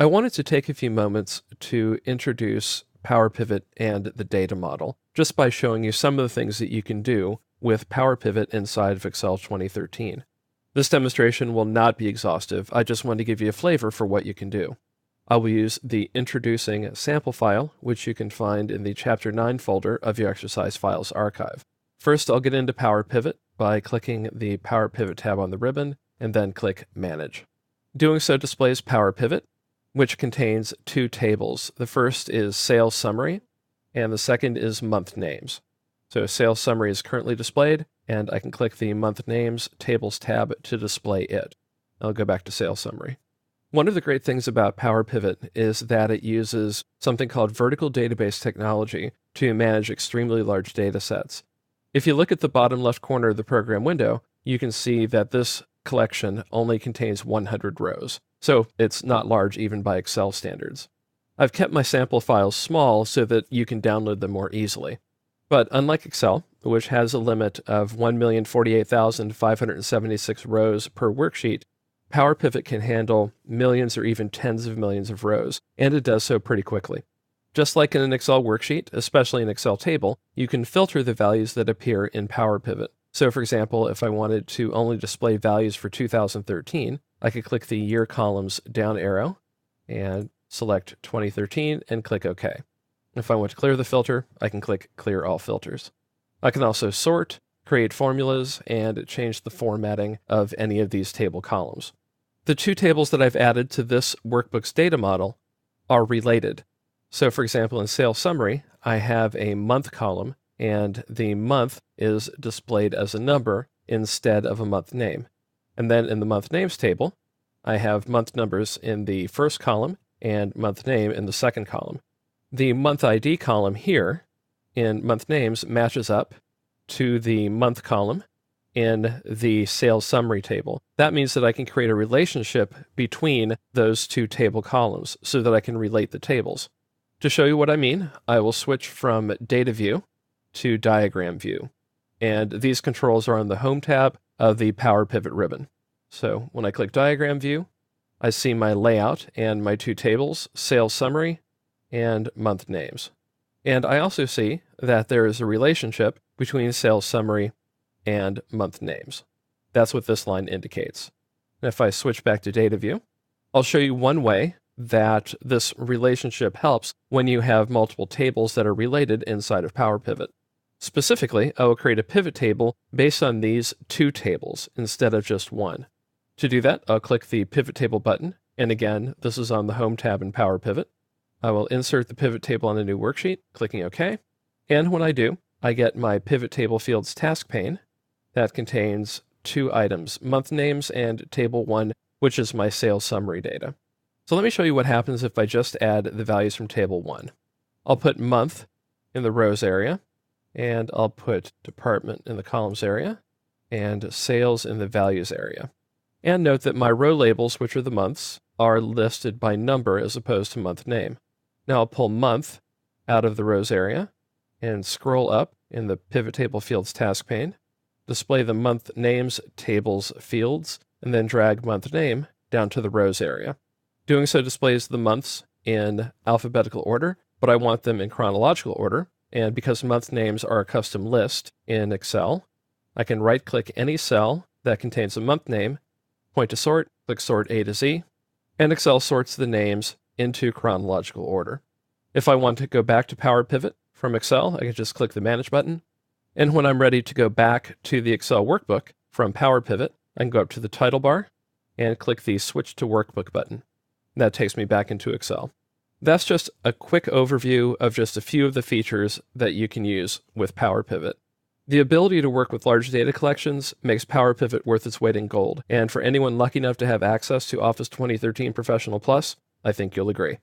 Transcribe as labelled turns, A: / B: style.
A: I wanted to take a few moments to introduce PowerPivot and the data model, just by showing you some of the things that you can do with PowerPivot inside of Excel 2013. This demonstration will not be exhaustive. I just want to give you a flavor for what you can do. I will use the introducing sample file, which you can find in the Chapter 9 folder of your exercise files archive. First, I'll get into PowerPivot by clicking the PowerPivot tab on the ribbon and then click Manage. Doing so displays PowerPivot, which contains two tables. The first is Sales Summary, and the second is Month Names. So Sales Summary is currently displayed, and I can click the Month Names Tables tab to display it. I'll go back to Sales Summary. One of the great things about PowerPivot is that it uses something called vertical database technology to manage extremely large data sets. If you look at the bottom left corner of the program window, you can see that this collection only contains 100 rows. So it's not large even by Excel standards. I've kept my sample files small so that you can download them more easily. But unlike Excel, which has a limit of 1,048,576 rows per worksheet, PowerPivot can handle millions or even tens of millions of rows, and it does so pretty quickly. Just like in an Excel worksheet, especially an Excel table, you can filter the values that appear in PowerPivot. So for example, if I wanted to only display values for 2013, I could click the Year columns down arrow and select 2013 and click OK. If I want to clear the filter, I can click Clear All Filters. I can also sort, create formulas, and change the formatting of any of these table columns. The two tables that I've added to this workbook's data model are related. So for example, in Sales Summary, I have a month column, and the month is displayed as a number instead of a month name. And then in the month names table, I have month numbers in the first column and month name in the second column. The month ID column here in month names matches up to the month column in the sales summary table. That means that I can create a relationship between those two table columns so that I can relate the tables. To show you what I mean, I will switch from Data View to Diagram View. And these controls are on the Home tab of the PowerPivot ribbon. So when I click Diagram View, I see my layout and my two tables, Sales Summary and Month Names. And I also see that there is a relationship between Sales Summary and Month Names. That's what this line indicates. And if I switch back to Data View, I'll show you one way that this relationship helps when you have multiple tables that are related inside of PowerPivot. Specifically, I will create a pivot table based on these two tables instead of just one. To do that, I'll click the Pivot Table button, and again, this is on the Home tab in PowerPivot. I will insert the pivot table on a new worksheet, clicking OK, and when I do, I get my Pivot Table Fields task pane that contains two items, month names and Table 1, which is my sales summary data. So let me show you what happens if I just add the values from Table 1. I'll put month in the rows area, and I'll put department in the columns area, and sales in the values area. And note that my row labels, which are the months, are listed by number as opposed to month name. Now I'll pull month out of the rows area and scroll up in the Pivot Table Fields task pane, display the month names tables fields, and then drag month name down to the rows area. Doing so displays the months in alphabetical order, but I want them in chronological order. And because month names are a custom list in Excel, I can right-click any cell that contains a month name, point to sort, click Sort A to Z, and Excel sorts the names into chronological order. If I want to go back to PowerPivot from Excel, I can just click the Manage button. And when I'm ready to go back to the Excel workbook from PowerPivot, I can go up to the title bar and click the Switch to Workbook button. That takes me back into Excel. That's just a quick overview of just a few of the features that you can use with PowerPivot. The ability to work with large data collections makes PowerPivot worth its weight in gold, and for anyone lucky enough to have access to Office 2013 Professional Plus, I think you'll agree.